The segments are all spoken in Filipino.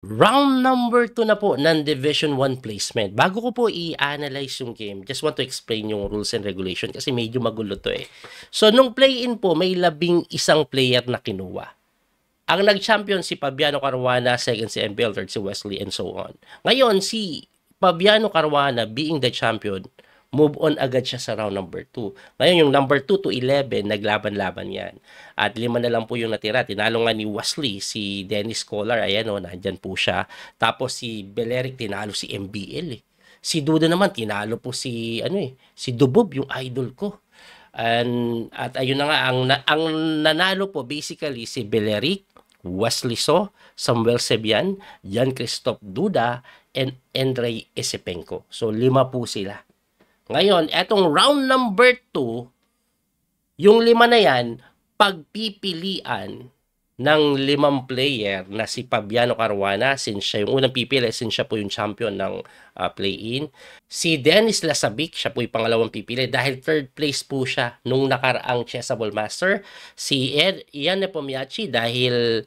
Round number 2 na po ng Division 1 placement. Bago ko po i-analyze yung game, just want to explain yung rules and regulation kasi medyo magulo to eh. So, nung play-in po, may 11 player na kinuha. Ang nag-champion si Fabiano Caruana, second si MPL, third si Wesley, and so on. Ngayon, si Fabiano Caruana, being the champion, move on agad siya sa round number 2. Ngayon, yung number 2 to 11, naglaban-laban yan. At 5 na lang po yung natira. Tinalo nga ni Wesley, si Dennis Collar, ayan o, nandyan po siya. Tapos si Beleric, tinalo si MBL eh. Si Duda naman, tinalo po si, si Dubob, yung idol ko. At ayun na nga, ang nanalo po basically si Beleric, Wesley So, Samuel Sebian, Jan Christoph Duda, and Andrei Esipenko. So, 5 po sila. Ngayon, etong round number 2, yung 5 na yan, pagpipilian ng 5 player na si Fabiano Caruana, since siya yung unang pipili, since siya po yung champion ng play-in. Si Dennis Lasabic, siya po yung pangalawang pipili dahil third place po siya nung nakaraang Chessable Master. Si Ian Nepomniachtchi dahil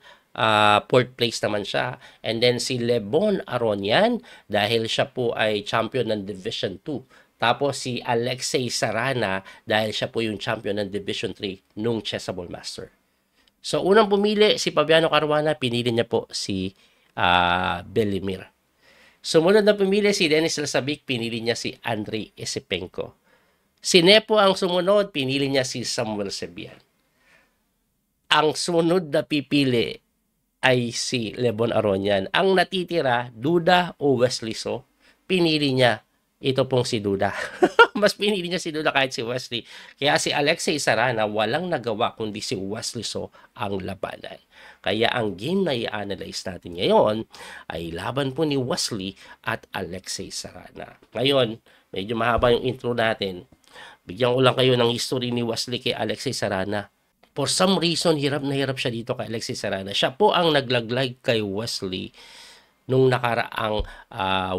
fourth place naman siya. And then si Lebon Aronian dahil siya po ay champion ng Division 2. Tapos si Alexei Sarana dahil siya po yung champion ng Division 3 nung Chessable Master. So unang pumili si Fabiano Caruana, pinili niya po si Belimir. Sumunod na pumili si Dennis Lasabic, pinili niya si Andrei Esipenko. Si Nepo ang sumunod, pinili niya si Samuel Sebian. Ang sumunod na pipili ay si Lebon Aronian. Ang natitira, Duda o Wesley So, pinili niya ito pong si Duda. Mas pinili niya si Duda kahit si Wesley. Kaya si Alexei Sarana walang nagawa kundi si Wesley So ang labanan. Kaya ang game na i-analyze natin ngayon ay laban po ni Wesley at Alexei Sarana. Ngayon, medyo mahaba yung intro natin. Bigyan ko lang kayo ng history ni Wesley kay Alexei Sarana. For some reason, hirap na hirap siya dito kay Alexei Sarana. Siya po ang naglaglag kay Wesley nung nakaraang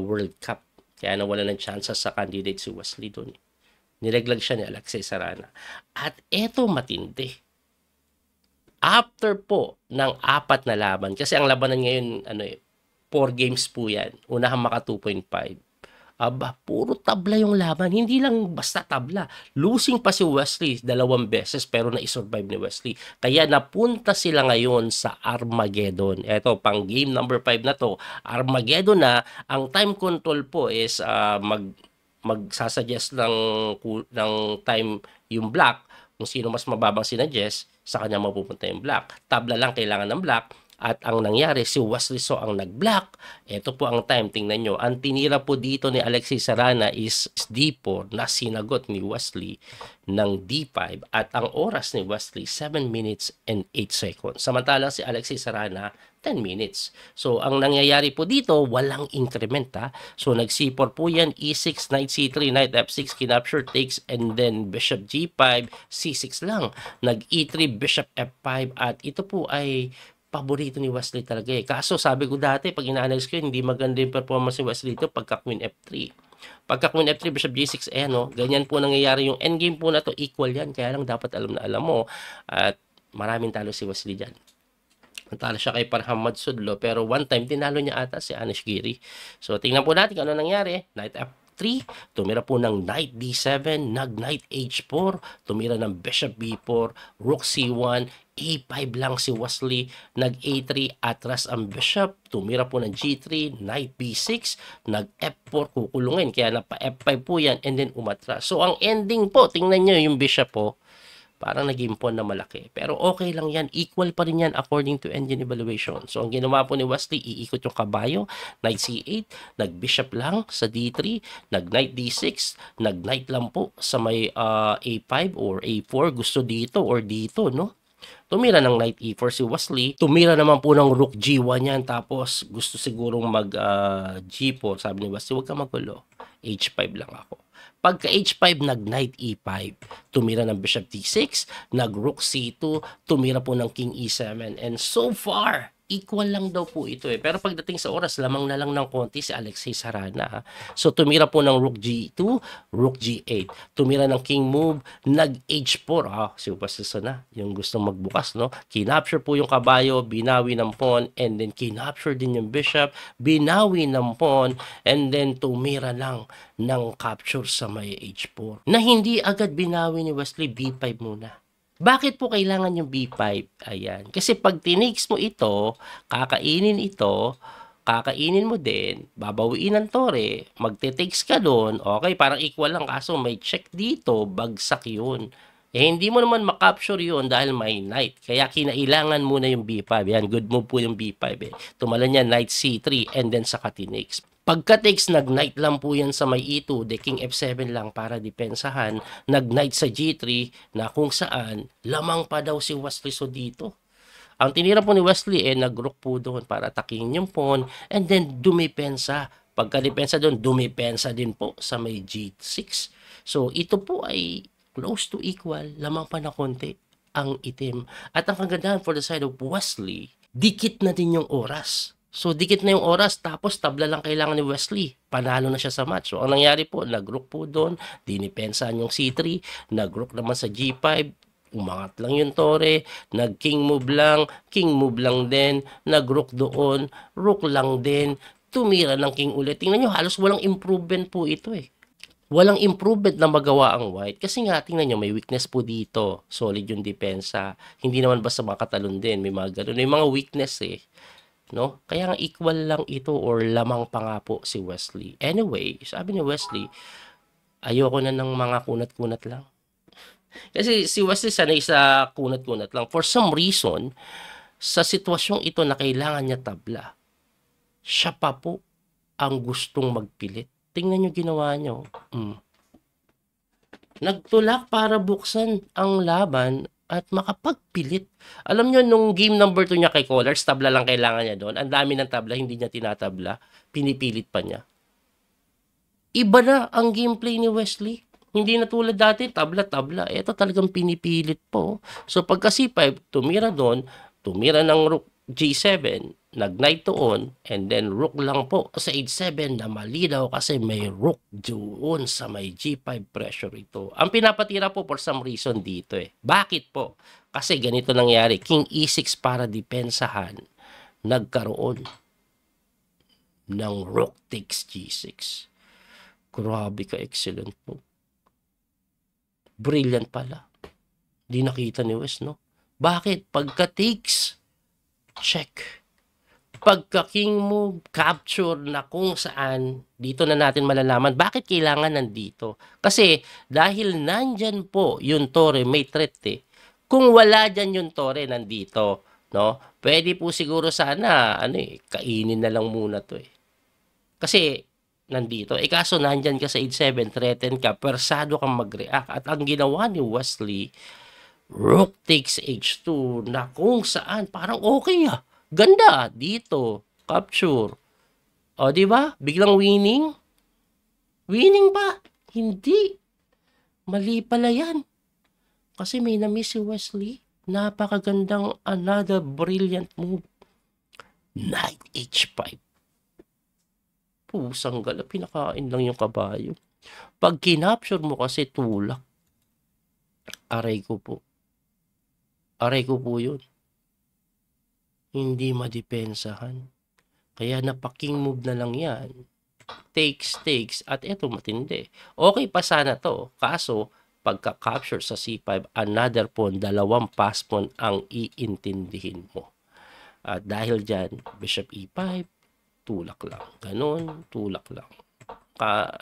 World Cup. Kaya nawala ng chance sa candidate si Wesley doon. Nilaglag siya ni Alexei Sarana. At eto matindi. After po ng 4 na laban, kasi ang labanan ngayon, 4 games po yan. Unahang maka 2.5. Aba, puro tabla yung laban. Hindi lang basta tabla. Losing pa si Wesley 2 beses pero na-survive ni Wesley. Kaya napunta sila ngayon sa Armageddon. Eto, pang game number 5 na to. Armageddon na. Ang time control po is magsasuggest ng time yung black. Kung sino mas mababang sinuggest, sa kanya mapupunta yung black. Tabla lang kailangan ng black. At ang nangyari, si Wesley So ang nag-block. Ito po ang time, tingnan nyo. Ang tinira po dito ni Alexei Sarana is D4 na sinagot ni Wesley ng D5. At ang oras ni Wesley, 7 minutes and 8 seconds. Samantalang si Alexei Sarana, 10 minutes. So, ang nangyayari po dito, walang increment ha. So, nag-C4 po yan, E6, Knight C3, Knight F6, kinapture, takes, and then Bishop G5, C6 lang. Nag-E3, Bishop F5, at ito po ay paborito ni Wesley talaga eh. Kaso sabi ko dati, pag ina-analyze ko, hindi maganda yung performance ni Wesley ito pagka Queen F3. Pagka Queen F3, Bishop G6, ganyan po nangyayari yung endgame po na to, equal yan. Kaya lang dapat alam na alam mo. At maraming talo si Wesley dyan. Natalo siya kay Parham Madsudlo, pero one time, tinalo niya ata si Anish Giri. So, tingnan po natin kung ano nangyari. Knight F3, tumira po ng Knight D7, nag-Knight H4, tumira ng Bishop B4, Rook C1, A5 lang si Wesley, nag-A3, atras ang Bishop, tumira po ng G3, Knight B6, nag-F4, kukulungin, kaya napa-F5 po yan, and then umatras. So, ang ending po, tingnan nyo yung Bishop po, parang nag-impon na malaki. Pero okay lang yan. Equal pa rin yan according to engine evaluation. So, ang ginawa po ni Wesley, iikot yung kabayo, Knight C8, nag-Bishop lang sa D3, nag-Knight D6, nag-Knight lang po sa may A5 or A4. Gusto dito or dito, no? Tumira ng Knight E4 si Wesley. Tumira naman po ng Rook G1 yan. Tapos, gusto sigurong mag-G4. Sabi ni Wesley, huwag ka magulo. H5 lang ako. Pagka H5, nag-Knight E5, tumira ng Bishop D6, nag-Rook C2, tumira po ng King E7. And so far, equal lang daw po ito eh. Pero pagdating sa oras, lamang na lang ng konti si Alexei Sarana. Ha? So tumira po ng Rook G2, Rook G8. Tumira ng King move, nag H4. Si Upasisa na, yung gustong magbukas, no? Kinapture po yung kabayo, binawi ng pawn, and then kinapture din yung bishop, binawi ng pawn, and then tumira lang ng capture sa may H4. Na hindi agad binawi ni Wesley, B5 muna. Bakit po kailangan yung B5? Ayan. Kasi pag tinakes mo ito, kakainin mo din, babawiin ng tore, magte-takes ka doon, okay, parang equal lang, kaso may check dito, bagsak yun. Hindi mo naman makapture yun dahil may knight. Kaya kinailangan muna yung B5. Yan, good move po yung B5 eh. Tumalan niya knight C3 and then saka tinakes. Pagka-takes, nag-knight lang po yan sa may E2, the king F7 lang para depensahan, nag-knight sa G3 na kung saan lamang pa daw si Wesley so dito. Ang tinira po ni Wesley nag-rook po doon para atakihin yung pawn and then dumipensa. Pagka-depensa doon, dumipensa din po sa may G6. So ito po ay close to equal, lamang pa na konti ang itim. At ang kagandahan for the side of Wesley, dikit na din yung oras. So, dikit na yung oras, tapos tabla lang kailangan ni Wesley. Panalo na siya sa match. So, ang nangyari po, nag-rook po doon, dinipensahan yung C3, nag-rook naman sa G5, umangat lang yung tore, nag-king move lang din, nag-rook doon, rook lang din, tumira ng king ulit. Tingnan nyo, halos walang improvement po ito eh. Walang improvement na magawa ang white. Kasi nga, tingnan nyo, may weakness po dito. Solid yung depensa. Hindi naman basta makatalon din. May mga ganun. May mga weakness eh. No? Kaya nga equal lang ito or lamang pa nga po si Wesley. Anyway, sabi ni Wesley, ayoko na ng mga kunat-kunat lang. Kasi si Wesley sanay sa kunat-kunat lang. For some reason, sa sitwasyong ito na kailangan niya tabla, siya pa po ang gustong magpilit. Tingnan nyo ginawa nyo. Nagtulak para buksan ang laban at makapagpilit. Alam nyo, nung game number 2 niya kay Colors, tabla lang kailangan niya doon. Ang dami ng tabla, hindi niya tinatabla. Pinipilit pa niya. Iba na ang gameplay ni Wesley. Hindi na tulad dati, tabla-tabla. Ito talagang pinipilit po. So pagka C5, tumira doon, tumira ng Rook G7, nag-knight doon, and then rook lang po sa H7 na malinaw kasi may rook doon sa may G5 pressure ito. Ang pinapatira po for some reason dito eh. Bakit po? Kasi ganito nangyari, King E6 para depensahan, nagkaroon ng rook takes G6. Grabe ka, excellent po. Brilliant pala. Di nakita ni West, no? Bakit? Pagka takes, check. Pagka king move, capture na kung saan, dito na natin malalaman bakit kailangan nandito. Kasi dahil nandyan po yung tore, may threat eh. Kung wala dyan yung tore, nandito. No? Pwede po siguro sana, kainin na lang muna to eh. Kasi nandito. Kaso nandyan ka sa H7, threaten ka, persado kang mag-react. At ang ginawa ni Wesley, rook takes H2 na kung saan parang okay ah. Ganda dito, capture. O di ba? Biglang winning. Winning ba? Hindi. Mali pala 'yan. Kasi may na-miss si Wesley. Napakagandang another brilliant move. Knight H5. Pusang gala, pinakain lang yung kabayo. Pag kinapture mo kasi tulak. Aray ko po. Aray ko po yun. Hindi madepensahan. Kaya napaking move na lang yan. Takes. At eto matindi. Okay pa sana to. Kaso, pagka-capture sa C5, another pawn, dalawang pass pawn ang iintindihin mo. At dahil dyan, Bishop E5, tulak lang. Ganon, tulak lang.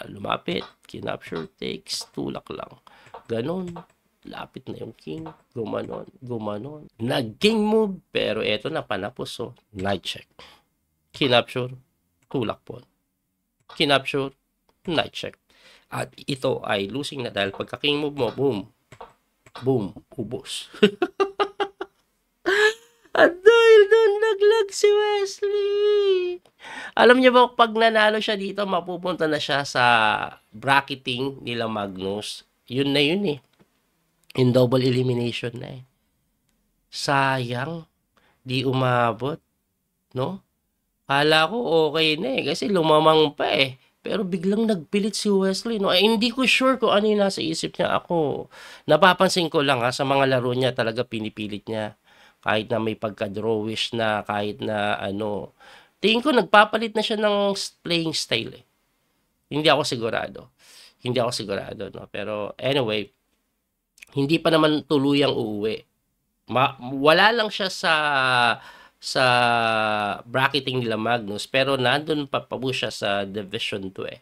Lumapit, kinapture, takes, tulak lang. Ganon, lapit na yung king, gumanon. Nag-king move, pero eto na panapos, so knight check. Kinapture, tulak pawn. Kinapture, knight check. At ito ay losing na dahil pagka-king move mo, boom, ubos. At dahil doon naglag si Wesley. Alam niyo ba, pag nanalo siya dito, mapupunta na siya sa bracketing nila Magnus. Yun na yun eh. In double elimination na eh. Sayang, di umabot. no? Kala ko okay na eh, kasi lumamang pa eh. Pero biglang nagpilit si Wesley, no? Hindi ko sure kung ano yung nasa isip niya. Ako, napapansin ko lang sa mga laro niya talaga pinipilit niya. Kahit na may pagka-drawish na, kahit na ano. Tingin ko nagpapalit na siya ng playing style eh. Hindi ako sigurado. Hindi ako sigurado, no? Pero anyway, hindi pa naman tuluyang uuwi. Wala lang siya sa bracketing nila Magnus, pero nandun pa po siya sa Division 2 eh.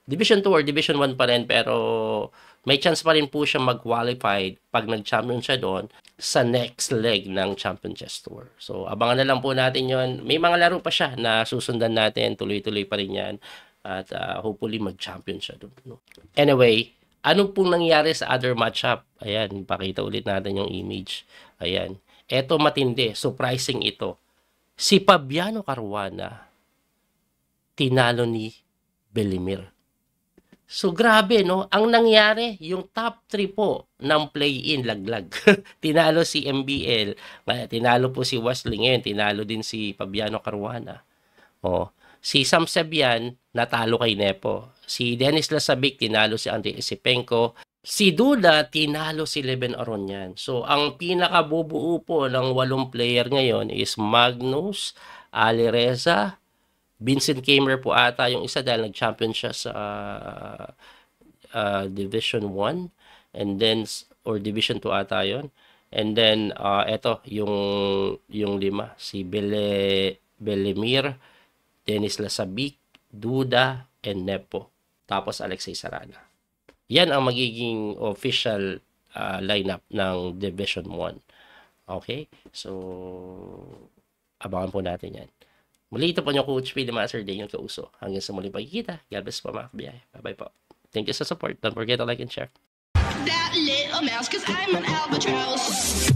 Division 2 or Division 1 pa rin, pero may chance pa rin po siya mag-qualify pag nag-champion siya doon sa next leg ng Champion Chess Tour. So, abangan na lang po natin yon. May mga laro pa siya na susundan natin, tuloy-tuloy pa rin yan. At hopefully mag-champion siya doon. No? Anyway, ano pong nangyari sa other matchup? Ayan, pakita ulit natin yung image. Ayan. Eto matindi, surprising ito. Si Fabiano Caruana, tinalo ni Belimir. So grabe, no? Ang nangyari, yung top 3 po ng play-in, laglag. Tinalo si MBL, tinalo po si Wesley ngayon, tinalo din si Fabiano Caruana. Oh, si Sam Sebian, natalo kay Nepo. Si Dennis Lasabic, tinalo si Andrei Isipenko. Si Duda, tinalo si Leven Aronian. So, ang pinakabubuo po ng 8 player ngayon is Magnus, Ali Reza, Vincent Kamer po ata yung isa dahil nag-champion siya sa Division 1 and then or Division 2 ata yon. And then eto yung 5 si Belemir, Dennis Lasabic, Duda and Nepo. Tapos Alexei Sarana. Yan ang magiging official lineup ng Division 1. Okay? So abangan po natin yan. Muli ito po niyo Coach P. Master Daniel Kauso. Hanggang sa muling pagkikita. God bless po mga kabiyahe. Bye-bye po. Thank you sa support. Don't forget to like and share. That little mouse, 'cause I'm an albatross.